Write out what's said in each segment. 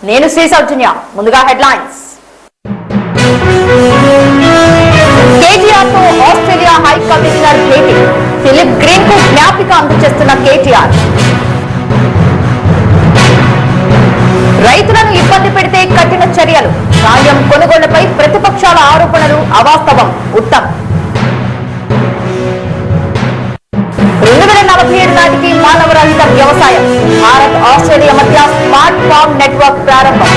నేను శ్రీ సౌజన్య. ముందుగా హెడ్లైన్స్. కేటీఆర్ తో ఆస్ట్రేలియా హై కమిషనర్ భేటీ. ఫిలిప్ గ్రీన్ కు జ్ఞాపిక అందజేస్తున్న కేటీఆర్. రైతులను ఇబ్బంది పెడితే కఠిన చర్యలు. ధాన్యం కొనుగోళ్లపై ప్రతిపక్షాల ఆరోపణలు అవాస్తవం. ఉత్తమ్. 2047 నాటికి మానవరహిత వ్యవసాయం. భారత్ ఆస్ట్రేలియా మధ్య స్మార్ట్ ఫార్మ్ నెట్వర్క్ ప్రారంభం.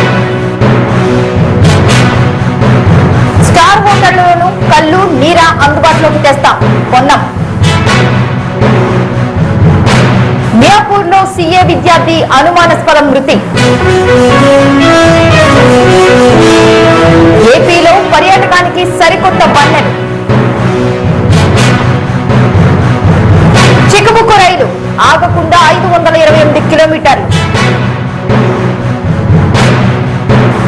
స్టార్ హోటళ్లలోనూ కళ్ళు నీరా అందుబాటులోకి తెస్తాం. పొన్నం. మియాపూర్ లో సీఏ విద్యార్థి అనుమానాస్పద మృతి. ఏపీలో పర్యాటకానికి సరికొత్త బండెలు. చిక్కుముక్కు రైలు ఆగకుండా 528 కిలోమీటర్లు.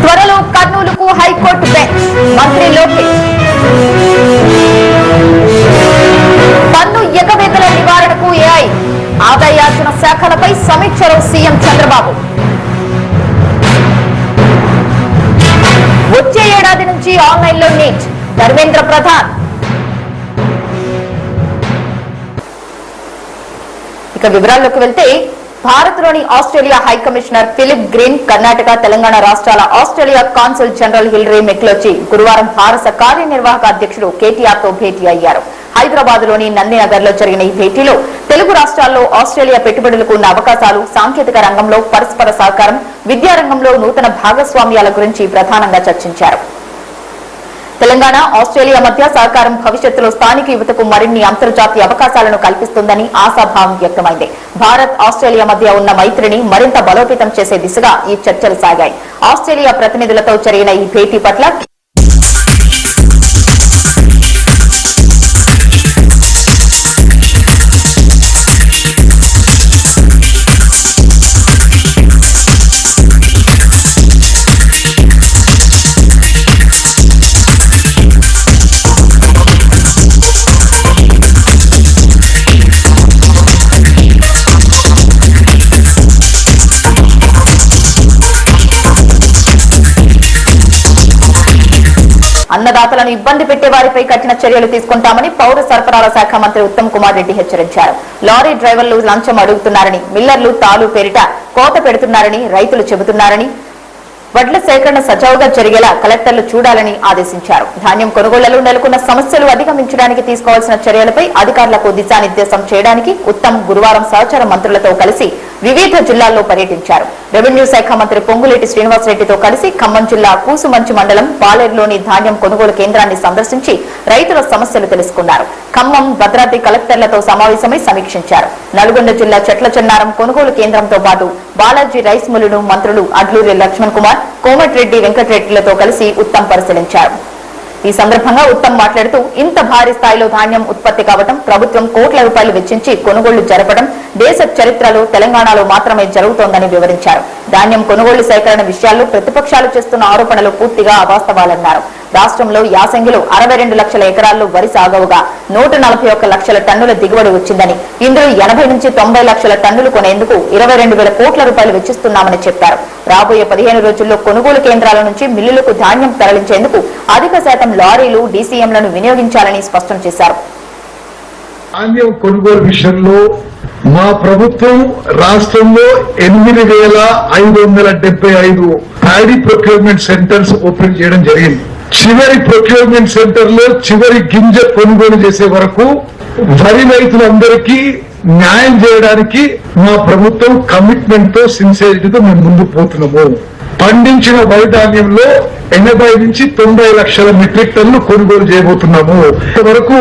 త్వరలో కర్నూలుకు హైకోర్టు బెంచ్. మంత్రి లోకేష్. పన్ను ఎగవేతల నివారణకు ఏఐ ఆదాయార్జన శాఖలపై సమీక్షలో సీఎం చంద్రబాబు. వచ్చే ఏడాది నుంచి ఆన్లైన్లో నీట్. ధర్మేంద్ర ప్రధాన్. ఇక వివరాల్లోకి వెళ్తే, భారత్లోని Australia high commissioner Philip Green Karnataka, Telangana రాష్ట్రాల Australia consul general Hilary McGeachy గురువారం భారత కార్యనిర్వాహక అధ్యక్షుడు కేటీఆర్ తో భేటీ అయ్యారు. హైదరాబాద్ లోని నందినగర్ లో జరిగిన ఈ భేటీలో తెలుగు రాష్ట్రాల్లో ఆస్ట్రేలియా పెట్టుబడులకు ఉన్న అవకాశాలు, సాంకేతిక రంగంలో పరస్పర సహకారం, విద్యారంగంలో నూతన భాగస్వామ్యాల గురించి ప్రధానంగా చర్చించారు. తెలంగాణ, ఆస్ట్రేలియా మధ్య సహకారం భవిష్యత్తులో స్థానిక యువతకు మరిన్ని అంతర్జాతీయ అవకాశాలను కల్పిస్తుందని ఆశాభావం వ్యక్తమైంది. భారత్, ఆస్ట్రేలియా మధ్య ఉన్న మైత్రిని మరింత బలోపేతం చేసే దిశగా ఈ చర్చలు సాగాయి. ఆస్ట్రేలియా ప్రతినిధులతో జరిగిన ఈ భేటీ పట్ల అన్నదాతలను ఇబ్బంది పెట్టే వారిపై కఠిన చర్యలు తీసుకుంటామని పౌర సరఫరాల శాఖ మంత్రి ఉత్తమ్ కుమార్ రెడ్డి హెచ్చరించారు. లారీ డ్రైవర్లు లంచం అడుగుతున్నారని, మిల్లర్లు తాలు పేరిట కోత పెడుతున్నారని రైతులు చెబుతున్నారని, వడ్ల సేకరణ సజావుగా జరిగేలా కలెక్టర్లు చూడాలని ఆదేశించారు. ధాన్యం కొనుగోళ్లలో నెలకొన్న సమస్యలు అధిగమించడానికి తీసుకోవాల్సిన చర్యలపై అధికారులకు దిశానిర్దేశం చేయడానికి ఉత్తమ్ గురువారం సహచర మంత్రులతో కలిసి వివిధ జిల్లాల్లో పర్యటించారు. రెవెన్యూ శాఖ మంత్రి పొంగులేటి శ్రీనివాసరెడ్డితో కలిసి ఖమ్మం జిల్లా కూసుమంచి మండలం పాలేరులోని ధాన్యం కొనుగోలు కేంద్రాన్ని సందర్శించి రైతుల సమస్యలు తెలుసుకున్నారు. ఖమ్మం, భద్రాద్రి కలెక్టర్లతో సమావేశమై సమీక్షించారు. నల్గొండ జిల్లా చెట్ల చెన్నారం కొనుగోలు కేంద్రంతో పాటు బాలాజీ రైస్ మిల్లును మంత్రులు అడ్లూరి లక్ష్మణ్ కుమార్, కోమటిరెడ్డి వెంకటరెడ్డిలతో కలిసి ఉత్తమ్ పరిశీలించారు. ఈ సందర్భంగా ఉత్తమ్ మాట్లాడుతూ, ఇంత భారీ స్థాయిలో ధాన్యం ఉత్పత్తి కావడం, ప్రభుత్వం కోట్ల రూపాయలు వెచ్చించి కొనుగోళ్లు జరపడం దేశ చరిత్రలో తెలంగాణలో మాత్రమే జరుగుతోందని వివరించారు. ధాన్యం కొనుగోళ్లు సేకరణ విషయాల్లో ప్రతిపక్షాలు చేస్తున్న ఆరోపణలు పూర్తిగా అవాస్తవాలన్నారు. రాష్ట్రంలో యాసంగిలో 62 లక్షల ఎకరాల్లో వరి సాగవుగా 141 లక్షల టన్నుల దిగుబడి వచ్చిందని, ఇందులో 80 నుంచి 90 లక్షల టన్నులు కొనేందుకు 22,000 కోట్ల రూపాయలు వెచ్చిస్తున్నామని చెప్పారు. రాబోయే 15 రోజుల్లో కొనుగోలు కేంద్రాల నుంచి మిల్లులకు ధాన్యం తరలించేందుకు అధిక శాతం లారీలు, డీసీఎంలను వినియోగించాలని స్పష్టం చేశారు. ధాన్యం కొనుగోలు విషయంలో మా ప్రభుత్వం రాష్ట్రంలో 8,575 ప్యాడీ ప్రొక్యూర్మెంట్ సెంటర్స్ ఓపెన్ చేయడం జరిగింది. చివరి ప్రొక్యూర్మెంట్ సెంటర్ లో చివరి గింజ కొనుగోలు చేసే వరకు వరి రైతులందరికీ న్యాయం చేయడానికి మా ప్రభుత్వం కమిట్మెంట్ తో, సిన్సియరిటీతో మేము ముందుకు పోతున్నాము. పండించిన వరి ధాన్యంలో 80 నుంచి 90 లక్షల మెట్రిక్ టన్నులు కొనుగోలు చేయబోతున్నాము. ఇంతవరకు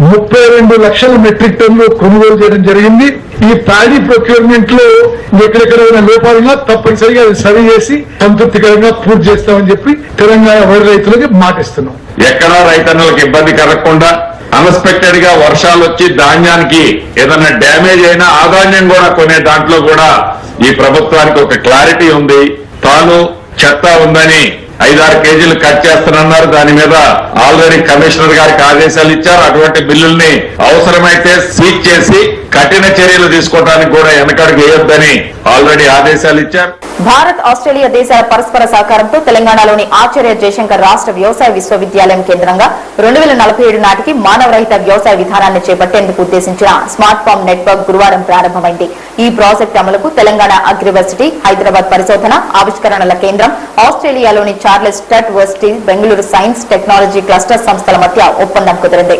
32 లక్షల మెట్రిక్ టన్నులు కొనుగోలు చేయడం జరిగింది. ఈ ప్యాడీ ప్రొక్యూర్మెంట్ లో ఎక్కడెక్కడ లోపాలుగా తప్పనిసరిగా అది సరి చేసి సంతృప్తికరంగా పూర్తి చేస్తామని చెప్పి తెలంగాణ వరి రైతులకి మాటిస్తున్నాం. ఎక్కడా రైతన్నులకు ఇబ్బంది కలగకుండా, అన్ఎక్స్పెక్టెడ్ గా వర్షాలు వచ్చి ధాన్యానికి ఏదైనా డ్యామేజ్ అయినా ఆ ధాన్యం కూడా కొనే దాంట్లో కూడా ఈ ప్రభుత్వానికి ఒక క్లారిటీ ఉంది. తాను చెత్త ఉందని 5-6 కేజీలు కట్ చేస్తానన్నారు. దాని మీద ఆల్రెడీ కమిషనర్ గారికి ఆదేశాలు ఇచ్చారు. అటువంటి బిల్లుల్ని అవసరమైతే సీజ్ చేసి కఠిన చర్యలు తీసుకోవడానికి కూడా వెనకడుగు వేయొద్దని ఆల్రెడీ ఆదేశాలు ఇచ్చారు. భారత్ ఆస్ట్రేలియా దేశాల పరస్పర సహకారంతో తెలంగాణలోని ఆచార్య జయశంకర్ రాష్ట్ర వ్యవసాయ విశ్వవిద్యాలయం కేంద్రంగా 2047 నాటికి మానవరహిత వ్యవసాయ విధానాన్ని చేపట్టేందుకు ఉద్దేశించిన స్మార్ట్ ఫార్మ్ నెట్వర్క్ గురువారం ప్రారంభమైంది. ఈ ప్రాజెక్టు అమలుకు తెలంగాణ అగ్రివర్సిటీ, హైదరాబాద్ పరిశోధన ఆవిష్కరణల కేంద్రం, ఆస్ట్రేలియాలోని Charles Sturt varsity, Bengaluru science technology cluster సంస్థల మధ్య ఒప్పందం కుదిరింది.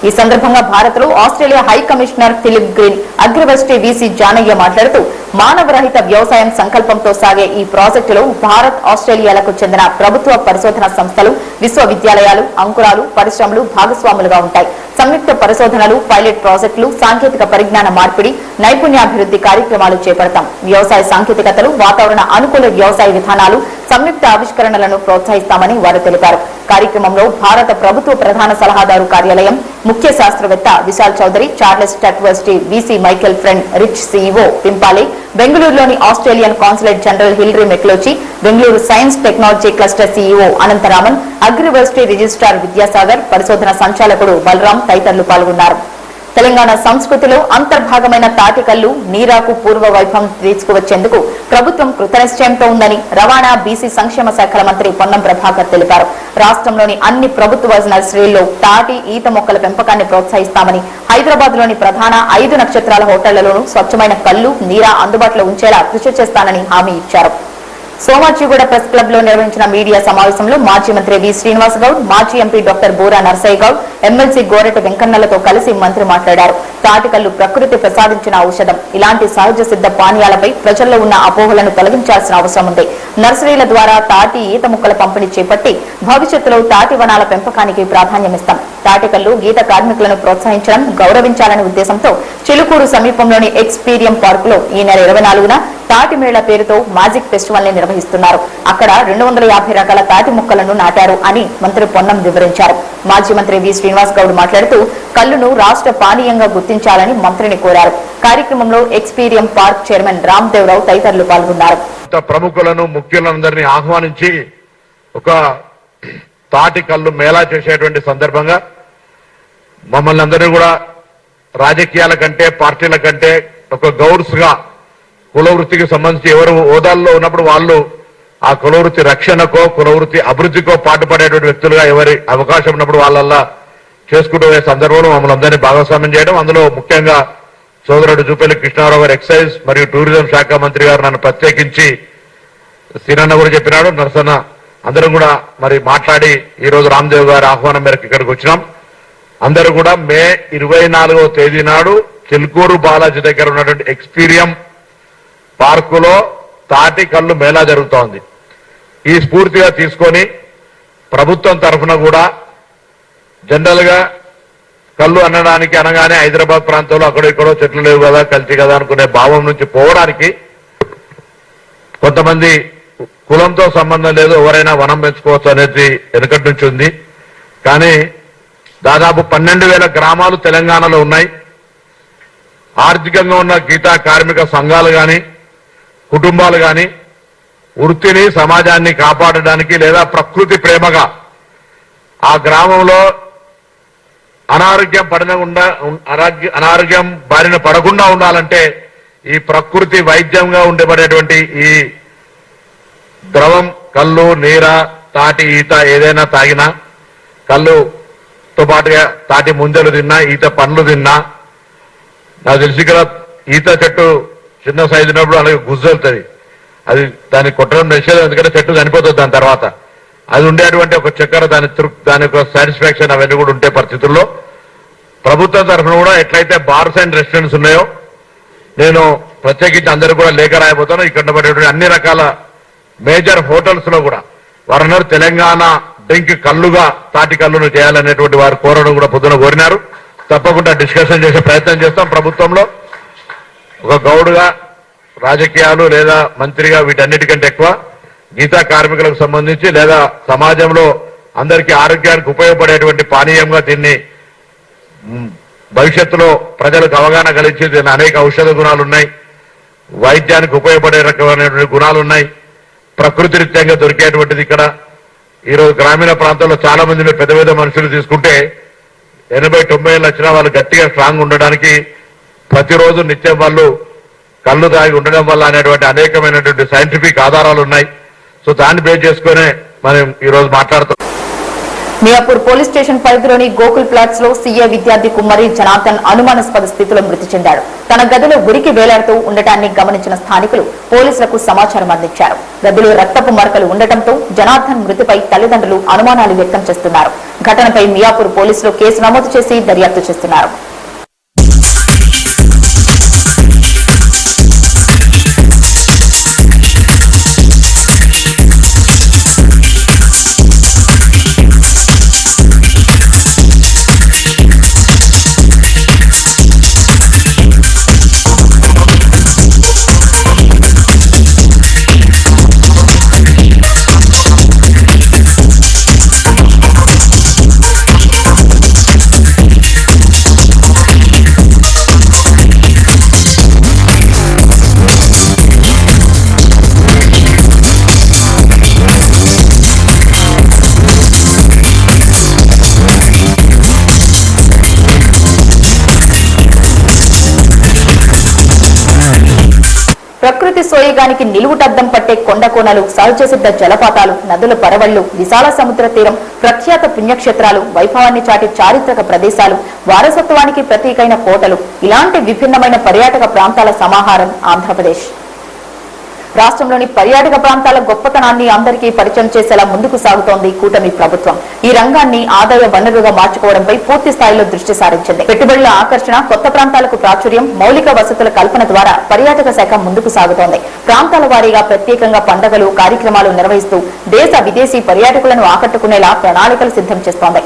ఈ సందర్భంగా భారత్ లో Australia high commissioner Philip Green, అగ్రివర్సిటీ వీసీ జానయ్య మాట్లాడుతూ మానవరహిత వ్యవసాయం సంకల్పంతో సాగే ఈ ప్రాజెక్టులో భారత్, ఆస్ట్రేలియాలకు చెందిన ప్రభుత్వ పరిశోధన సంస్థలు, విశ్వవిద్యాలయాలు, అంకురాలు, పరిశ్రమలు భాగస్వాములుగా ఉంటాయి. సంయుక్త పరిశోధనలు, పైలట్ ప్రాజెక్టులు, సాంకేతిక పరిజ్ఞాన మార్పిడి, నైపుణ్యాభివృద్ధి కార్యక్రమాలు చేపడతాం. వ్యవసాయ సాంకేతికతలు, వాతావరణ అనుకూల వ్యవసాయ విధానాలు, సంయుక్త ఆవిష్కరణలను ప్రోత్సహిస్తామని వారు తెలిపారు. కార్యక్రమంలో భారత ప్రభుత్వ ప్రధాన సలహాదారు కార్యాలయం ముఖ్య శాస్త్రవేత్త Vishal Chaudhary, Charles Sturt varsity VC Michael Friend, RICH CEO Pimpali, బెంగళూరులోని Australian consulate general Hilary McGeachy, Bengaluru science technology cluster CEO Anantharaman, అగ్రివర్సిటీ రిజిస్ట్రార్ విద్యాసాగర్, పరిశోధన సంచాలకుడు బలరాం తదితరులు పాల్గొన్నారు. తెలంగాణ సంస్కృతిలో అంతర్భాగమైన తాటికల్లు, నీరాకు పూర్వ వైభవం తీసుకువచ్చేందుకు ప్రభుత్వం కృతనిశ్చయంతో ఉందని రవాణా, బీసీ సంక్షేమ శాఖల మంత్రి పొన్నం ప్రభాకర్ తెలిపారు. రాష్ట్రంలోని అన్ని ప్రభుత్వ నర్సరీల్లో తాటి, ఈత మొక్కల పెంపకాన్ని ప్రోత్సహిస్తామని, హైదరాబాద్ లోని ప్రధాన 5 నక్షత్రాల హోటళ్లలోనూ స్వచ్ఛమైన కల్లు, నీరా అందుబాటులో ఉంచేలా కృషి చేస్తానని హామీ ఇచ్చారు. సోమాజిగూడ ప్రెస్ క్లబ్ లో నిర్వహించిన మీడియా సమావేశంలో మాజీ మంత్రి వి శ్రీనివాస్ గౌడ్, మాజీ MP doctor Boora Narsaiah Goud, MLC Goreti వెంకన్నలతో కలిసి మంత్రి మాట్లాడారు. తాటికల్లు ప్రకృతి ప్రసాదించిన ఔషధం. ఇలాంటి సహజ సిద్ధ పానీయాలపై ప్రజల్లో ఉన్న అపోహలను తొలగించాల్సిన అవసరం ఉంది. నర్సరీల ద్వారా తాటి, ఈత మొక్కల పంపిణీ చేపట్టి భవిష్యత్తులో తాటి వనాల పెంపకానికి ప్రాధాన్యమిస్తాం. తాటికల్లు గీత కార్మికులను ప్రోత్సహించడం, గౌరవించాలనే ఉద్దేశంతో చిలుకూరు సమీపంలోని ఎక్స్పీరియం పార్కులో ఈ నెల 24న తాటి మేళ పేరుతో మ్యాజిక్ ఫెస్టివల్ ని నిర్వహిస్తున్నారు. అక్కడ 250 రకాల తాటి మొక్కలను నాటారు అని మంత్రి పొన్నం వివరించారు. మాజీ మంత్రి వి శ్రీనివాస్ గౌడ్ మాట్లాడుతూ కల్లును రాష్ట్ర పానీయంగా గుర్తించాలని మంత్రిని కోరారు. కార్యక్రమంలో ఎక్స్పీరియం పార్క్ చైర్మన్ రామ్దేవరావు తదితరులు పాల్గొన్నారు. ప్రముఖులను, ముఖ్యులందరినీ ఆహ్వానించి ఒక తాటి కల్లు మేళా చేసేటువంటి సందర్భంగా మమ్మల్ని అందరినీ కూడా రాజకీయాల కంటే, పార్టీల కంటే ఒక గౌడ్స్ గా కులవృత్తికి సంబంధించి ఎవరు హోదాల్లో ఉన్నప్పుడు వాళ్ళు ఆ కులవృత్తి రక్షణకో, కులవృత్తి అభివృద్ధికో పాటుపడేటువంటి వ్యక్తులుగా ఎవరి అవకాశం ఉన్నప్పుడు వాళ్ళల్లా చేసుకుంటూ పోయే సందర్భంలో మమ్మల్ని అందరినీ భాగస్వామ్యం చేయడం, అందులో ముఖ్యంగా సోదరుడు జూపల్లి కృష్ణారావు గారు ఎక్సైజ్ మరియు టూరిజం శాఖ మంత్రి గారు నన్ను ప్రత్యేకించి సీనన్న కూడా చెప్పినాడు, నరసన్న అందరం కూడా మరి మాట్లాడి ఈ రోజు రామ్దేవ్ గారి ఆహ్వానం మేరకు ఇక్కడికి వచ్చినాం. అందరూ కూడా మే 24వ తేదీ నాడు చిలుకూరు బాలాజీ దగ్గర ఉన్నటువంటి ఎక్స్పీరియం పార్కులో తాటి కల్లు మేళా జరుగుతోంది. ఈ స్ఫూర్తిగా తీసుకొని ప్రభుత్వం తరఫున కూడా జనరల్ గా కళ్ళు అనగానే హైదరాబాద్ ప్రాంతంలో అక్కడో ఇక్కడో చెట్లు లేవు కదా, కల్తీ కదా అనుకునే భావం నుంచి పోవడానికి కొంతమంది కులంతో సంబంధం లేదు, ఎవరైనా వనం పెంచుకోవచ్చు అనేది వెనుకటి నుంచి ఉంది. కానీ దాదాపు 12,000 గ్రామాలు తెలంగాణలో ఉన్నాయి. ఆర్థికంగా ఉన్న గీతా కార్మిక సంఘాలు కానీ, కుటుంబాలు కానీ వృత్తిని, సమాజాన్ని కాపాడడానికి లేదా ప్రకృతి ప్రేమగా ఆ గ్రామంలో అనారోగ్యం బారిన పడకుండా ఉండాలంటే ఈ ప్రకృతి వైద్యంగా ఉండబడేటువంటి ఈ ద్రవం కళ్ళు, నీర, తాటి, ఈత ఏదైనా తాగినా, కళ్ళుతో పాటుగా తాటి ముంజలు తిన్నా, ఈత పండ్లు తిన్నా, నాకు తెలిసి ఇక్కడ ఈత చెట్టు చిన్న సైజు ఉన్నప్పుడు అలాగే గుజ్జలుతుంది, అది దాన్ని కొట్టడం నిషేధం, ఎందుకంటే చెట్టు చనిపోతుంది. దాని తర్వాత అది ఉండేటువంటి ఒక చక్కెర, దాని యొక్క సాటిస్ఫాక్షన్ అవన్నీ కూడా ఉండే పరిస్థితుల్లో ప్రభుత్వం తరఫున కూడా ఎట్లయితే బార్స్ అండ్ రెస్టారెంట్స్ ఉన్నాయో నేను ప్రత్యేకించి అందరూ కూడా లేఖ రాయబోతాను. ఇక్కడ పడేటువంటి అన్ని రకాల మేజర్ హోటల్స్ లో కూడా వారన్నారు తెలంగాణ డ్రింక్ కల్లుగా తాటి కల్లును చేయాలనేటువంటి వారు కోరడం కూడా పొద్దున కోరినారు. తప్పకుండా డిస్కషన్ చేసే ప్రయత్నం చేస్తాం. ప్రభుత్వంలో ఒక గౌడుగా, రాజకీయాలు లేదా మంత్రిగా వీటన్నిటికంటే ఎక్కువ గీతా కార్మికులకు సంబంధించి లేదా సమాజంలో అందరికీ ఆరోగ్యానికి ఉపయోగపడేటువంటి పానీయంగా దీన్ని భవిష్యత్తులో ప్రజలకు అవగాహన కలిగించి దీని అనేక ఔషధ గుణాలు ఉన్నాయి, వైద్యానికి ఉపయోగపడే రకమైనటువంటి గుణాలు ఉన్నాయి, ప్రకృతి రీత్యంగా దొరికేటువంటిది. ఇక్కడ ఈరోజు గ్రామీణ ప్రాంతాల్లో చాలా మందిని పెద్ద పెద్ద మనుషులు తీసుకుంటే 80-90 ఏళ్ళు వచ్చినా వాళ్ళు గట్టిగా స్ట్రాంగ్ ఉండడానికి ప్రతిరోజు నిత్యం వాళ్ళు కళ్ళు తాగి ఉండడం వల్ల అనేటువంటి అనేకమైనటువంటి సైంటిఫిక్ ఆధారాలు ఉన్నాయి. సో దాన్ని బేస్ చేసుకునే మనం ఈరోజు మాట్లాడుతాం. మియాపూర్ పోలీస్ స్టేషన్ పరిధిలోని గోకుల్ ప్లాట్స్ లో సీఏ విద్యార్థి కుమ్మరి జనార్దన్ అనుమానాస్పద స్థితిలో మృతి చెందాడు. తన గదిలో గురికి వేలాడుతూ ఉండటాన్ని గమనించిన స్థానికులు పోలీసులకు సమాచారం అందించారు. గదిలో రక్తపు మరకలు ఉండటంతో జనార్దన్ మృతిపై తల్లిదండ్రులు అనుమానాలు వ్యక్తం చేస్తున్నారు. ఘటనపై మియాపూర్ పోలీసులు కేసు నమోదు చేసి దర్యాప్తు చేస్తున్నారు. ప్రకృతి సోయగానికి నిలువుటద్దం పట్టే కొండ కోనలు, సహజ సిద్ధ జలపాతాలు, నదుల పరవళ్లు, విశాల సముద్ర తీరం, ప్రఖ్యాత పుణ్యక్షేత్రాలు, వైభవాన్ని చాటి చారిత్రక ప్రదేశాలు, వారసత్వానికి ప్రతీకైన కోటలు, ఇలాంటి విభిన్నమైన పర్యాటక ప్రాంతాల సమాహారం ఆంధ్రప్రదేశ్. రాష్ట్రంలోని పర్యాటక ప్రాంతాల గొప్పతనాన్ని అందరికీ పరిచయం చేసేలా ముందుకు సాగుతోంది కూటమి ప్రభుత్వం. ఈ రంగాన్ని ఆదాయ వనరుగా మార్చుకోవడంపై పూర్తి స్థాయిలో దృష్టి సారించింది. పెట్టుబడుల ఆకర్షణ, కొత్త ప్రాంతాలకు ప్రాచుర్యం, మౌలిక వసతుల కల్పన ద్వారా పర్యాటక శాఖ ముందుకు సాగుతోంది. ప్రాంతాల వారీగా ప్రత్యేకంగా పండుగలు, కార్యక్రమాలు నిర్వహిస్తూ దేశ విదేశీ పర్యాటకులను ఆకట్టుకునేలా ప్రణాళికలు సిద్ధం చేస్తోంది.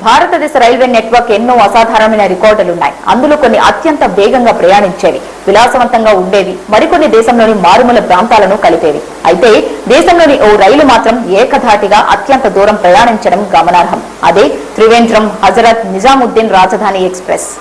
భారతదేశ రైల్వే నెట్వర్క్ ఎన్నో అసాధారణమైన రికార్డులున్నాయి. అందులో కొన్ని అత్యంత వేగంగా ప్రయాణించేవి, విలాసవంతంగా ఉండేవి, మరికొన్ని దేశంలోని మారుమూల ప్రాంతాలను కలిపేవి. అయితే దేశంలోని ఓ రైలు మాత్రం ఏకధాటిగా అత్యంత దూరం ప్రయాణించడం గమనార్హం. అదే త్రివేంద్రం హజరత్ నిజాముద్దీన్ రాజధాని ఎక్స్ప్రెస్.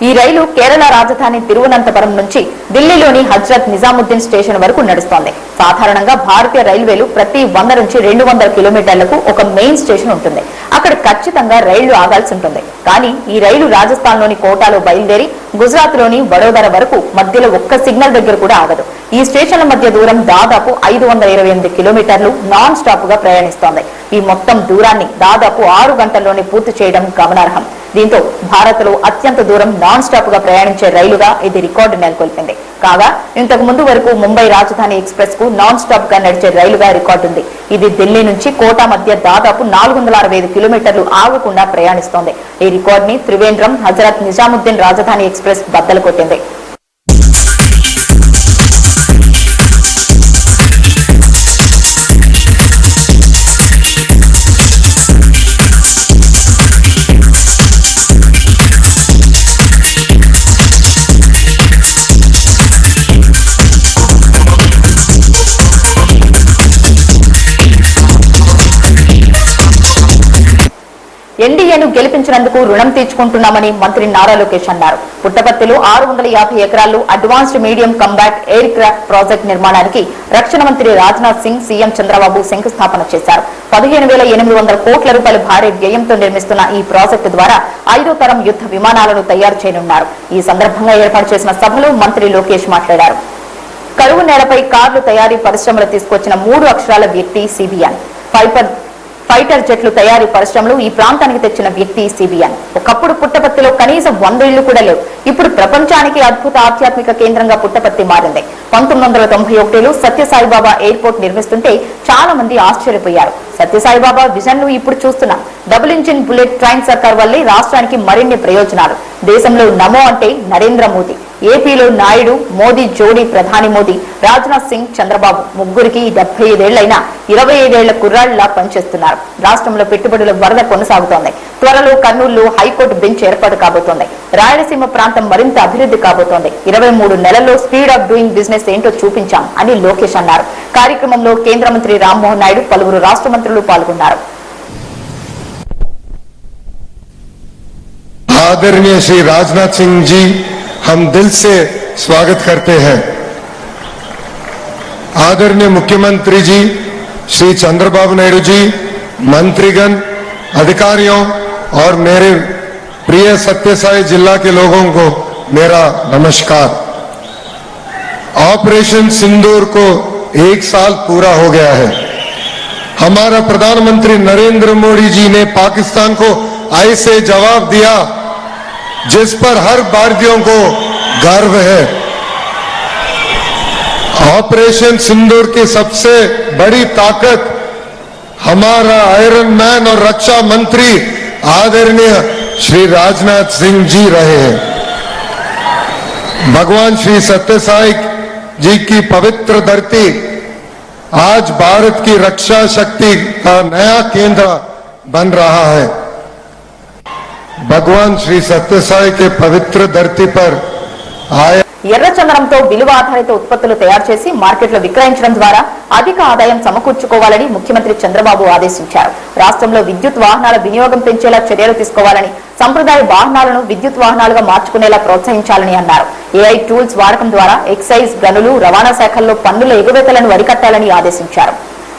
ఈ రైలు కేరళ రాజధాని తిరువనంతపురం నుంచి ఢిల్లీలోని హజ్రత్ నిజాముద్దీన్ స్టేషన్ వరకు నడుస్తోంది. సాధారణంగా భారతీయ రైల్వేలు ప్రతి 100 నుంచి 200 కిలోమీటర్లకు ఒక మెయిన్ స్టేషన్ ఉంటుంది. అక్కడ ఖచ్చితంగా రైళ్లు ఆగాల్సి ఉంటుంది. కానీ ఈ రైలు రాజస్థాన్ లోని కోటాలో బయలుదేరి గుజరాత్ లోని వడోదర వరకు మధ్యలో ఒక్క సిగ్నల్ దగ్గర కూడా ఆగదు. ఈ స్టేషన్ల మధ్య దూరం దాదాపు 528 కిలోమీటర్లు నాన్ స్టాప్ గా ప్రయాణిస్తోంది. ఈ మొత్తం దూరాన్ని దాదాపు 6 గంటల్లోనే పూర్తి చేయడం గమనార్హం. దీంతో భారత్ లో అత్యంత దూరం నాన్ స్టాప్ గా ప్రయాణించే రైలుగా ఇది రికార్డు నెలకొల్పింది. కాగా ఇంతకు ముందు వరకు ముంబై రాజధాని ఎక్స్ప్రెస్ కు నాన్ స్టాప్ గా నడిచే రైలుగా రికార్డుంది. ఇది ఢిల్లీ నుంచి కోటా మధ్య దాదాపు 465 కిలోమీటర్లు ఆగకుండా ప్రయాణిస్తోంది. ఈ రికార్డ్ ని త్రివేంద్రం హజరత్ నిజాముద్దీన్ రాజధాని ఎక్స్ప్రెస్ బద్దలు కొట్టింది. కు రుణం తీర్చుకుంటున్నామని మంత్రి నారా లోకేష్ అన్నారు. పుట్టపర్తిలో 650 ఎకరాల్లో advanced medium combat air craft project నిర్మాణానికి రక్షణ మంత్రి రాజ్నాథ్ సింగ్, సీఎం చంద్రబాబు శంకుస్థాపన చేశారు. 15,800 కోట్ల రూపాయల భారీ వ్యయంతో నిర్మిస్తున్న ఈ ప్రాజెక్టు ద్వారా 5వ తరం యుద్ధ విమానాలను తయారు చేయనున్నారు. ఈ సందర్భంగా ఏర్పాటు చేసిన సభలో మంత్రి లోకేష్ మాట్లాడారు. కరువు నేలపై కార్లు తయారీ పరిశ్రమలు తీసుకొచ్చిన 3 అక్షరాల వ్యక్తి సిబిఎన్. ఫైటర్ జెట్లు తయారీ పరిశ్రమలు ఈ ప్రాంతానికి తెచ్చిన వ్యక్తి సిబిఎన్. ఒకప్పుడు పుట్టపర్తిలో కనీసం 100 ఇళ్లు కూడా లేవు. ఇప్పుడు ప్రపంచానికి అద్భుత ఆధ్యాత్మిక కేంద్రంగా పుట్టపర్తి మారింది. 1991లో సత్యసాయిబాబా ఎయిర్పోర్ట్ నిర్మిస్తుంటే చాలా మంది ఆశ్చర్యపోయారు. సత్యసాయిబాబా విజన్ ను ఇప్పుడు చూస్తున్నాం. డబుల్ ఇంజిన్ బుల్లెట్ ట్రైన్ సర్కార్ వల్లే రాష్ట్రానికి మరిన్ని ప్రయోజనాలు. దేశంలో నమో అంటే నరేంద్ర మోదీ, ఏపీలో నాయుడు మోదీ జోడీ ప్రధాని మోదీ, రాజ్నాథ్ సింగ్, చంద్రబాబు ముగ్గురికి 75 ఏళ్లైనా 25 ఏళ్ల కుర్రాళ్లా పనిచేస్తున్నారు. రాష్ట్రంలో పెట్టుబడుల వరద కొనసాగుతోంది. త్వరలో కర్నూలులో హైకోర్టు బెంచ్ ఏర్పాటు కాబోతోంది. రాయలసీమ ప్రాంతం మరింత అభివృద్ధి కాబోతోంది. 23 నెలల్లో స్పీడ్ ఆఫ్ డూయింగ్ బిజినెస్ ఏంటో చూపించాం అని లోకేష్ అన్నారు. కార్యక్రమంలో కేంద్ర మంత్రి రామ్మోహన్ నాయుడు, పలువురు రాష్ట్ర మంత్రులు పాల్గొన్నారు. आदरणीय श्री राजनाथ सिंह जी हम दिल से स्वागत करते हैं। आदरणीय मुख्यमंत्री जी श्री चंद्रबाबू नायडू जी, मंत्रीगण, अधिकारियों और मेरे प्रिय सत्यसाई जिला के लोगों को मेरा नमस्कार। ऑपरेशन सिंदूर को 1 साल पूरा हो गया है। हमारा प्रधानमंत्री नरेंद्र मोदी जी ने पाकिस्तान को ऐसे जवाब दिया जिस पर हर भारतीयों को गर्व है। ऑपरेशन सिंदूर की सबसे बड़ी ताकत हमारा आयरन मैन और रक्षा मंत्री आदरणीय श्री राजनाथ सिंह जी रहे हैं। भगवान श्री सत्यसाई जी की पवित्र धरती आज भारत की रक्षा शक्ति का नया केंद्र बन रहा है। भगवान श्री सत्यसाई के पवित्र धरती पर आए ఎర్రచందనంతో విలువ ఆధారిత ఉత్పత్తులు తయారు చేసి మార్కెట్లో విక్రయించడం ద్వారా అధిక ఆదాయం సమకూర్చుకోవాలని ముఖ్యమంత్రి చంద్రబాబు ఆదేశించారు. రాష్ట్రంలో విద్యుత్ వాహనాల వినియోగం పెంచేలా చర్యలు తీసుకోవాలని, సంప్రదాయ వాహనాలను విద్యుత్ వాహనాలుగా మార్చుకునేలా ప్రోత్సహించాలని అన్నారు. ఏఐ టూల్స్ వాడకం ద్వారా ఎక్సైజ్, గనులు, రవాణా శాఖల్లో పన్నుల ఎగువేతలను అరికట్టాలని ఆదేశించారు.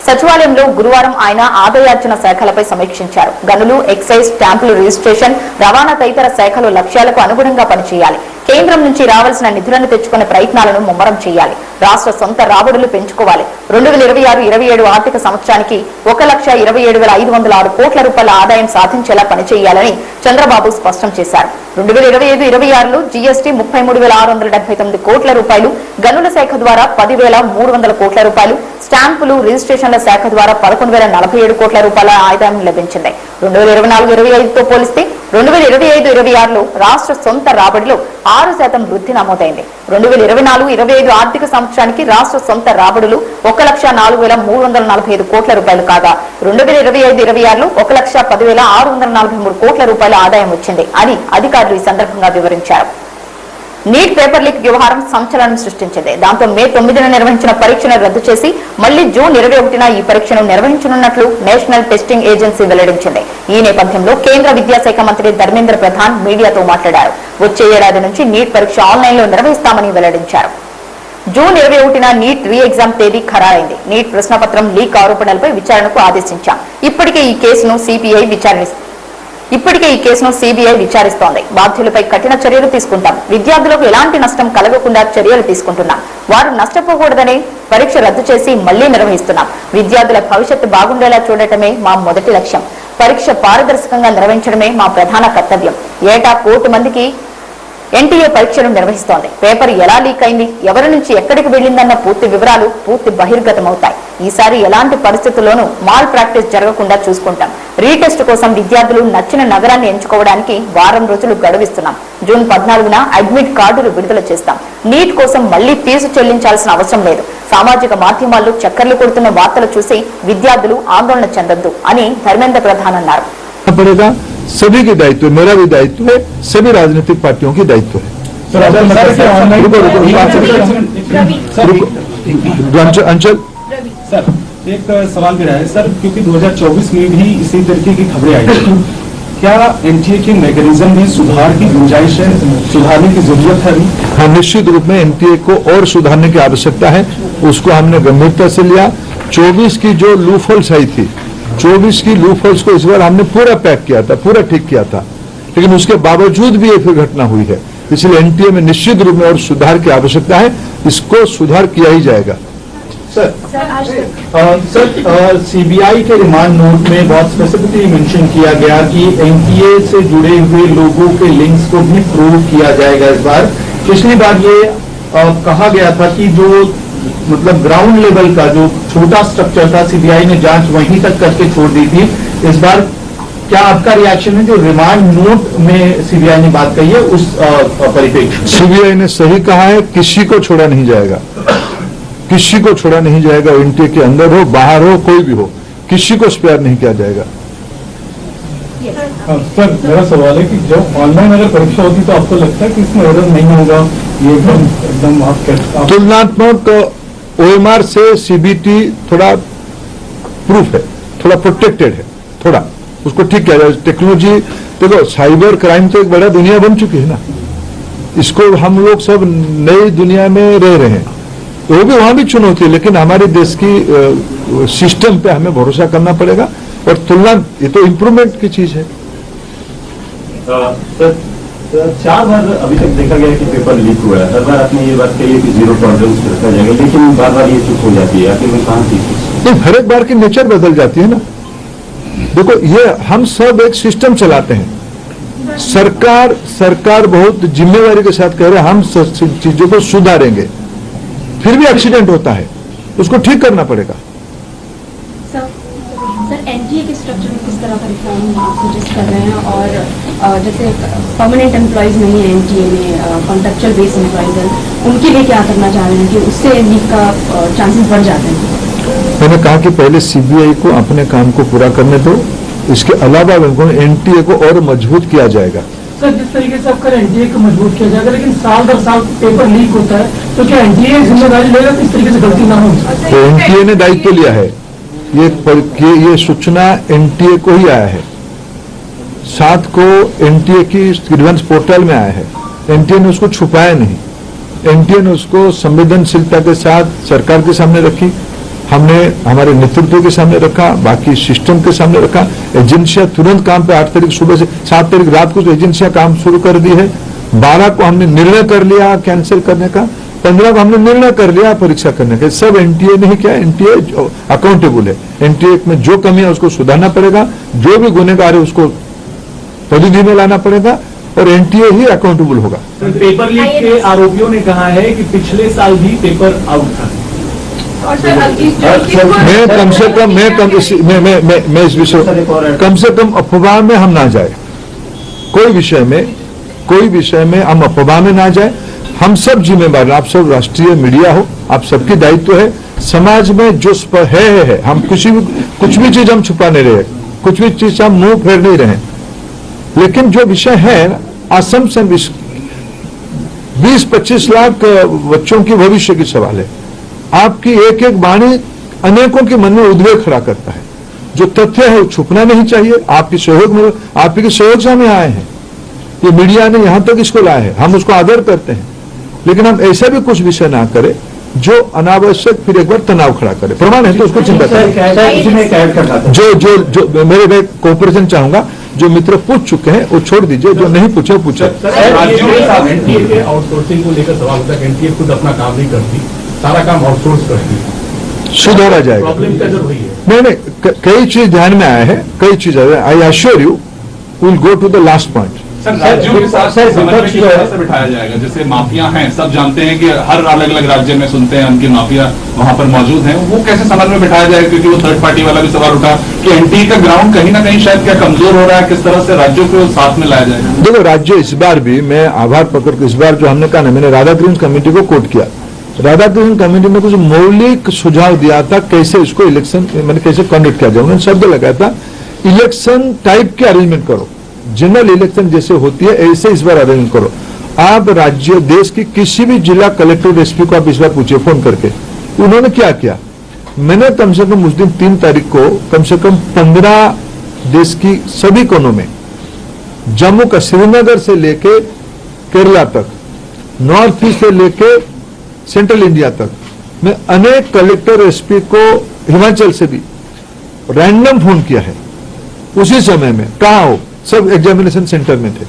సచివాలయంలో గురువారం ఆయన ఆదాయార్జన శాఖలపై సమీక్షించారు. గనులు, ఎక్సైజ్, స్టాంపులు రిజిస్ట్రేషన్, రవాణా తదితర శాఖలు లక్ష్యాలకు అనుగుణంగా పనిచేయాలి. కేంద్రం నుంచి రావాల్సిన నిధులను తెచ్చుకునే ప్రయత్నాలను ముమ్మరం చేయాలి. రాష్ట్ర సొంత రాబడులు పెంచుకోవాలి. 2026-27 ఆర్థిక సంవత్సరానికి 1,27,506 కోట్ల రూపాయల ఆదాయం సాధించేలా పనిచేయాలని చంద్రబాబు స్పష్టం చేశారు. 2025-26లో జీఎస్టీ 33,679 కోట్ల రూపాయలు, గనుల శాఖ ద్వారా 10,300 కోట్ల రూపాయలు, స్టాంపులు, రిజిస్ట్రేషన్ల శాఖ ద్వారా 11,047 కోట్ల రూపాయల ఆదాయం లభించింది. 2024-25తో పోలిస్తే 2025-26లో రాష్ట్ర సొంత రాబడిలో 6% వృద్ధి నమోదైంది. 2024-25 ఆర్థిక సంవత్సరానికి రాష్ట్ర సొంత రాబడులు 1,04,345 కోట్ల రూపాయలు కాగా 2025-26లో 1,10,643 కోట్ల రూపాయల ఆదాయం వచ్చింది అని అధికారులు ఈ సందర్భంగా వివరించారు. నీట్ పేపర్ లీక్ వ్యవహారం సంచలనం సృష్టించింది. దాంతో మే 9న నిర్వహించిన పరీక్షను రద్దు చేసి మళ్లీ జూన్ 21న ఈ పరీక్షను నిర్వహించనున్నట్లు నేషనల్ టెస్టింగ్ ఏజెన్సీ వెల్లడించింది. ఈ నేపథ్యంలో కేంద్ర విద్యాశాఖ మంత్రి ధర్మేంద్ర ప్రధాన్ మీడియాతో మాట్లాడారు. వచ్చే ఏడాది నుంచి నీట్ పరీక్ష ఆన్లైన్ లో నిర్వహిస్తామని వెల్లడించారు. జూన్ 21న నీట్ రీ ఎగ్జామ్ తేదీ ఖరారైంది. నీట్ ప్రశ్నపత్రం లీక్ ఆరోపణలపై విచారణకు ఆదేశించాం. ఇప్పటికే ఈ కేసును సిబిఐ విచారిస్తోంది. బాధ్యులపై కఠిన చర్యలు తీసుకుంటాం. విద్యార్థులకు ఎలాంటి నష్టం కలగకుండా చర్యలు తీసుకుంటున్నాం. వారు నష్టపోకూడదనే పరీక్ష రద్దు చేసి మళ్లీ నిర్వహిస్తున్నాం. విద్యార్థుల భవిష్యత్తు బాగుండేలా చూడటమే మా మొదటి లక్ష్యం. పరీక్ష పారదర్శకంగా నిర్వహించడమే మా ప్రధాన కర్తవ్యం. ఏటా 1 కోటి మందికి ఎన్టీఏ పరీక్షలు నిర్వహిస్తోంది. పేపర్ ఎలా లీక్ అయింది, ఎవరి నుంచి ఎక్కడికి వెళ్లిందన్న పూర్తి వివరాలు బహిర్గతమవుతాయి. ఈసారి ఎలాంటి పరిస్థితుల్లోనూ మాల్ ప్రాక్టీస్ జరగకుండా చూసుకుంటాం. రీటెస్ట్ కోసం విద్యార్థులు నచ్చిన నగరాన్ని ఎంచుకోవడానికి వారం రోజులు గడువిస్తున్నాం. జూన్ 14న అడ్మిట్ కార్డులు విడుదల చేస్తాం. నీట్ కోసం మళ్లీ ఫీజు చెల్లించాల్సిన అవసరం లేదు. సామాజిక మాధ్యమాల్లో చక్కర్లు కొడుతున్న వార్తలు చూసి విద్యార్థులు ఆందోళన చెందొద్దు అని ధర్మేంద్ర ప్రధాన్ అన్నారు. सभी के दायित्व, मेरा भी दायित्व है, सभी राजनीतिक पार्टियों की दायित्व है। अंचल सर, एक सवाल भी रहा है सर, क्योंकि 2024 में भी इसी तरीके की खबरें आई थी क्या एनटीए के मैकेनिज्म में सुधार की गुंजाइश है, सुधारने की जरूरत है अभी? हाँ, निश्चित रूप में एनटीए को और सुधारने की आवश्यकता है, उसको हमने गंभीरता से लिया। 24 की जो लूप होल्स आई थी, 24 की लूप होल्स को इस बार हमने पूरा पैक किया था, पूरा ठीक किया था, लेकिन उसके बावजूद भी एक फिर घटना हुई है। इसलिए एनटीए में निश्चित रूप में और सुधार की आवश्यकता है, इसको सुधार किया ही जाएगा। सर, सीबीआई के रिमांड नोट में बहुत स्पेसिफिकली मेंशन किया गया कि एनटीए से जुड़े हुए लोगों के लिंक्स को भी प्रूव किया जाएगा इस बार। पिछली बार ये कहा गया था कि जो मतलब ग्राउंड लेवल का जो छोटा स्ट्रक्चर था, सीबीआई ने जांच वहीं तक करके छोड़ दी थी। इस बार क्या आपका रिएक्शन है जो रिमांड नोट में सीबीआई ने बात कही है उस परिप्रेक्ष्य? सीबीआई ने सही कहा है, किसी को छोड़ा नहीं जाएगा, किसी को छोड़ा नहीं जाएगा। एनटीए के अंदर हो, बाहर हो, कोई भी हो, किसी को स्पेयर नहीं किया जाएगा। सर, मेरा सवाल है कि जब ऑनलाइन अगर परीक्षा होती तो आपको लगता है कि इसमें एरर नहीं होगा? ये एकदम आप तुलनात्मक ओएमआर से सीबीटी थोड़ा प्रूफ है, थोड़ा प्रोटेक्टेड है, थोड़ा उसको ठीक किया जाए। टेक्नोलॉजी देखो, साइबर क्राइम तो एक बड़ा दुनिया बन चुकी है ना, इसको हम लोग सब नई दुनिया में रह रहे हैं, वो भी वहां भी चुनौती है, लेकिन हमारे देश की सिस्टम पे हमें भरोसा करना पड़ेगा और तुलना, ये तो इम्प्रूवमेंट की चीज है। सर, 4 बार अभी तक देखा गया कि पेपर लीक हुआ है। हर बार आपने ये बात कही है कि 0 टॉलरेंस रखा जाएगा, लेकिन बार बार ये चुप हो जाती है, आखिर में कहाँ थी? हर एक बार की नेचर बदल जाती है ना। देखो, ये हम सब एक सिस्टम चलाते हैं, सरकार बहुत जिम्मेवारी के साथ कह रहे हैं हम चीजों को सुधारेंगे, फिर भी एक्सीडेंट होता है, उसको ठीक करना पड़ेगा। सर, एनटीए के स्ट्रक्चर में किस तरह का रिफॉर्म आप सजेस्ट कर रहे हैं? और जैसे परमानेंट एम्प्लॉयज नहीं है एनटीए में, कॉन्ट्रेक्चुअल बेस एम्प्लॉयज हैं, उनके लिए क्या करना चाह रहे हैं कि उससे लीक का चांसेस बढ़ जाते हैं? मैंने कहा कि पहले सीबीआई को अपने काम को पूरा करने दो, इसके अलावा एनटीए को और मजबूत किया जाएगा। सर, जिस तरीके से आपका एनटीए को मजबूत किया जाएगा, लेकिन साल दर साल पेपर लीक होता है, तो क्या एनटीए जिम्मेदारी लेगा कि इस तरीके से गलती ना हो? तो एनटीए ने दायित्व लिया है, ये सूचना एनटीए को ही आया है, 7 को एनटीए की ग्रीवेंस पोर्टल में आया है, एनटीए ने उसको छुपाया नहीं, एनटीए ने उसको संवेदनशीलता के साथ सरकार के सामने रखी, हमने हमारे नेतृत्व के सामने रखा, बाकी सिस्टम के सामने रखा। एजेंसियां तुरंत काम पे 8 तारीख सुबह से 7 तारीख रात को एजेंसियां काम शुरू कर दी है। 12 को हमने निर्णय कर लिया कैंसिल करने का, 15 को हमने निर्णय कर लिया परीक्षा करने का। सब एनटीए ने ही किया, एनटीए अकाउंटेबल है, एनटीए में जो कमी है उसको सुधारना पड़ेगा, जो भी गुनेगार है उसको परिधि में लाना पड़ेगा और एनटीए ही अकाउंटेबल होगा। पेपर लीक के आरोपियों ने कहा है कि पिछले साल भी पेपर आउट था। मैं कम से कम मैं इस विषय कम से कम अफवाह में हम ना जाए, कोई विषय में हम अफवाह में ना जाए। हम सब जिम्मेदार, आप सब राष्ट्रीय मीडिया हो, आप सबकी दायित्व है, समाज में जो है हम कुछ भी चीज हम छुपा नहीं रहे, कुछ भी चीज हम मुंह फेर नहीं रहे, लेकिन जो विषय है असम्पशन 20-25 लाख बच्चों की भविष्य की सवाल है। आपकी एक एक वाणी अनेकों के मन में उद्वेग खड़ा करता है, जो तथ्य है वो छुपना नहीं चाहिए। आपके सहयोग से हम यहाँ आए हैं, ये मीडिया ने यहां तक इसको लाया है, हम उसको आदर करते हैं, लेकिन हम ऐसा भी कुछ विषय ना करें जो अनावश्यक फिर एक बार तनाव खड़ा करे। प्रमाण है तो उसको चिंता करें। जो मेरे मैं कोऑपरेशन चाहूंगा, जो मित्र पूछ चुके हैं वो छोड़ दीजिए, जो नहीं पूछे वो पूछे। आउटसोर्सिंग को लेकर सवाल होता है, एनटीए खुद अपना काम नहीं करती, सारा काम आउटसोर्स करती है, सुधारा जाएगा। प्रॉब्लम कैसे हुई है? नहीं, कई चीज ध्यान में आया है, कई चीज I assure you will go to the last point. राज्यों के साथ समन्वय किस तरह से बिठाया जाएगा? जैसे माफिया हैं, सब जानते हैं कि हर अलग अलग राज्य में सुनते हैं उनकी माफिया वहां पर मौजूद हैं, वो कैसे समन्वय बिठाया जाएगा? क्योंकि वो थर्ड पार्टी वाला भी सवाल उठा कि एनटीए का ग्राउंड कहीं ना कहीं शायद क्या कमजोर हो रहा है, किस तरह से राज्यों को साथ में लाया जाएगा? देखो, राज्य इस बार भी, मैं आभार पकड़ के इस बार जो हमने कहा ना, मैंने राधाकृष्ण कमेटी को कोट किया, राधाकृष्ण कमेटी ने कुछ मौलिक सुझाव दिया था कैसे इसको इलेक्शन मैंने कैसे कंडक्ट किया जाए। उन्होंने शब्द लगाया था इलेक्शन टाइप के अरेंजमेंट करो, जनरल इलेक्शन जैसे होती है ऐसे इस बार अरेंजमेंट करो। आप राज्य देश की किसी भी जिला कलेक्टर एसपी को आप इस बार पूछिए फोन करके, उन्होंने क्या किया। मैंने कम से कम उस दिन 3 तारीख को कम से कम 15 देश की सभी कोनों में जम्मू का श्रीनगर से लेके केरला तक, नॉर्थ ईस्ट से लेके सेंट्रल इंडिया तक, मैं अनेक कलेक्टर एसपी को हिमाचल से भी रैंडम फोन किया है। उसी समय में कहा हो, सब एग्जामिनेशन सेंटर में थे,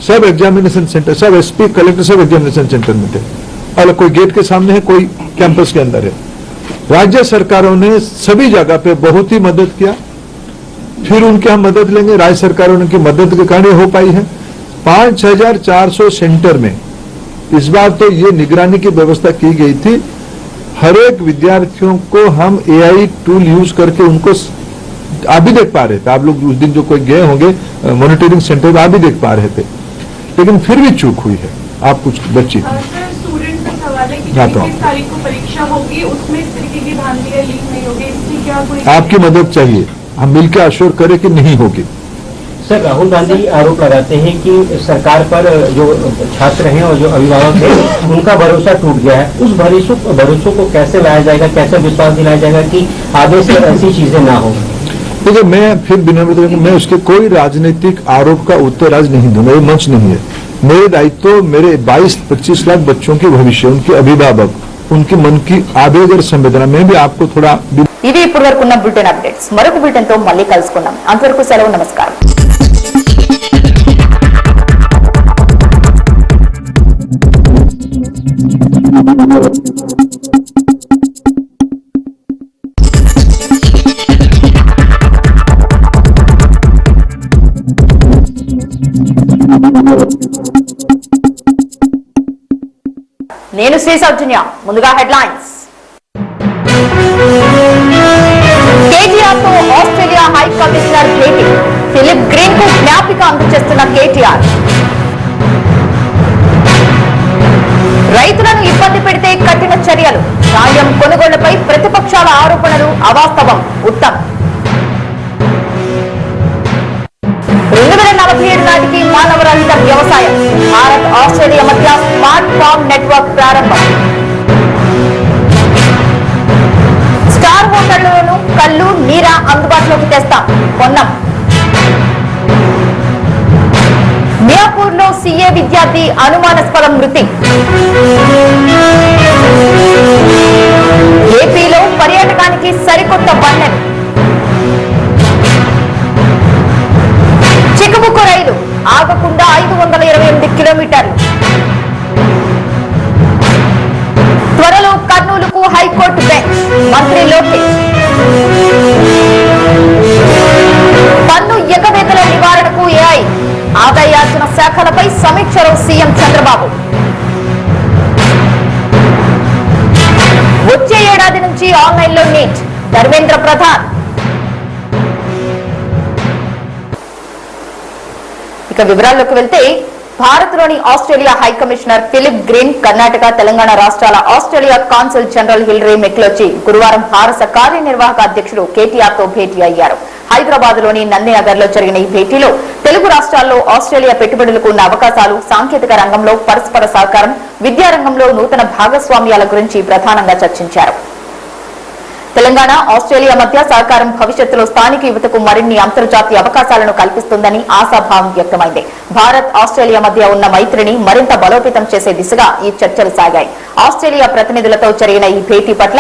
सब एग्जामिनेशन सेंटर, सब एसपी कलेक्टर सब एग्जामिनेशन सेंटर में थे। अलग कोई गेट के सामने है, कोई कैंपस के अंदर है। राज्य सरकारों ने सभी जगह पे बहुत ही मदद किया। फिर उनकी हम मदद लेंगे, राज्य सरकारों ने की मदद के कारण हो पाई है। 5400 सेंटर में इस बार तो ये निगरानी की व्यवस्था की गई थी। हर एक विद्यार्थियों को हम एआई टूल यूज करके उनको आप भी देख पा रहे थे, आप लोग उस दिन जो कोई गए होंगे मॉनिटरिंग सेंटर में आप भी देख पा रहे थे, लेकिन फिर भी चूक हुई है। आप कुछ बच्ची स्टूडेंट का सवाल है कि 23 तारीख को परीक्षा होगी, उसमें इस तरीके की भ्रांतियां लीक नहीं होगी, इसकी क्या कोई आपकी मदद चाहिए, हम मिलकर अश्योर करें कि नहीं होगी। सर, राहुल गांधी आरोप लगाते हैं कि सरकार पर जो छात्र हैं और जो अभिभावक हैं उनका भरोसा टूट गया है। उस भरोसों को कैसे लाया जाएगा, कैसे विश्वास दिलाया जाएगा कि आगे से ऐसी चीजें ना हो? देखिए, मैं फिर विनम्र मैं उसके कोई राजनीतिक आरोप का उत्तर आज नहीं दूंगा, ये मंच नहीं है। मेरे दायित्व मेरे 22-25 लाख बच्चों के भविष्य, उनके अभिभावक, उनके मन की आवेग और संवेदना में भी आपको थोड़ा ఇది ఇప్పుడు వరకు ఉన్న బులెటిన్ అప్డేట్స్. మరొక బులెటిన్ తో మళ్ళీ కలుసుకుందాం. అంతవరకు సెలవు, నమస్కారం. నేను శ్రీ సౌజన్య. ముందుగా హెడ్లైన్స్. కేటీఆర్ తో ఆస్ట్రేలియా హై కమిషనర్ భేటీ, ఫిలిప్ గ్రీన్ కు జ్ఞాపిక అందజేస్తున్న కేటీఆర్. రైతులను ఇబ్బంది పెడితే కఠిన చర్యలు, ధాన్యం కొనుగోళ్లపై ప్రతిపక్షాల ఆరోపణలు అవాస్తవం, ఉత్తమ్. 2047 నాటికి మానవరహిత వ్యవసాయం, భారత్ ఆస్ట్రేలియా మధ్య స్మార్ట్ ఫార్మ్ నెట్వర్క్ ప్రారంభం. స్టార్ హోటళ్లలోనూ కళ్ళు, నీరా అందుబాటులోకి తెస్తాం, పొన్నం. మియాపూర్ లో సీఏ విద్యార్థి అనుమానాస్పద మృతి. ఏపీలో పర్యాటకానికి సరికొత్త బండెలు. చిక్కుబుక్కు రైలు ఆగకుండా 528 కిలోమీటర్లు. త్వరలో కర్నూలుకు హైకోర్టు బెంచ్, మంత్రి లోకేష్. పన్ను ఎగవేతల నివారణకు ఏఐ, ఆదాయార్జన శాఖలపై సమీక్షలో సీఎం చంద్రబాబు. వచ్చే ఏడాది నుంచి ఆన్లైన్లో నీట్, ధర్మేంద్ర ప్రధాన్. ఇక వివరాల్లోకి వెళ్తే, భారత్లోని Australia high commissioner Philip Green Karnataka, Telangana రాష్ట్రాల Australia consul general Hilary McGeachy గురువారం భారత కార్యనిర్వాహక అధ్యక్షుడు కేటీఆర్ తో భేటీ అయ్యారు. హైదరాబాద్ లోని నందినగర్ లో జరిగిన ఈ భేటీలో తెలుగు రాష్ట్రాల్లో ఆస్ట్రేలియా పెట్టుబడులకు ఉన్న అవకాశాలు, సాంకేతిక రంగంలో పరస్పర సహకారం, విద్యారంగంలో నూతన భాగస్వామ్యాల గురించి ప్రధానంగా చర్చించారు. తెలంగాణ, ఆస్ట్రేలియా మధ్య సహకారం భవిష్యత్తులో స్థానిక యువతకు మరిన్ని అంతర్జాతీయ అవకాశాలను కల్పిస్తుందని ఆశాభావం వ్యక్తమైంది. భారత్, ఆస్ట్రేలియా మధ్య ఉన్న మైత్రిని మరింత బలోపేతం చేసే దిశగా ఈ చర్చలు సాగాయి. ఆస్ట్రేలియా ప్రతినిధులతో జరిగిన ఈ భేటీ పట్ల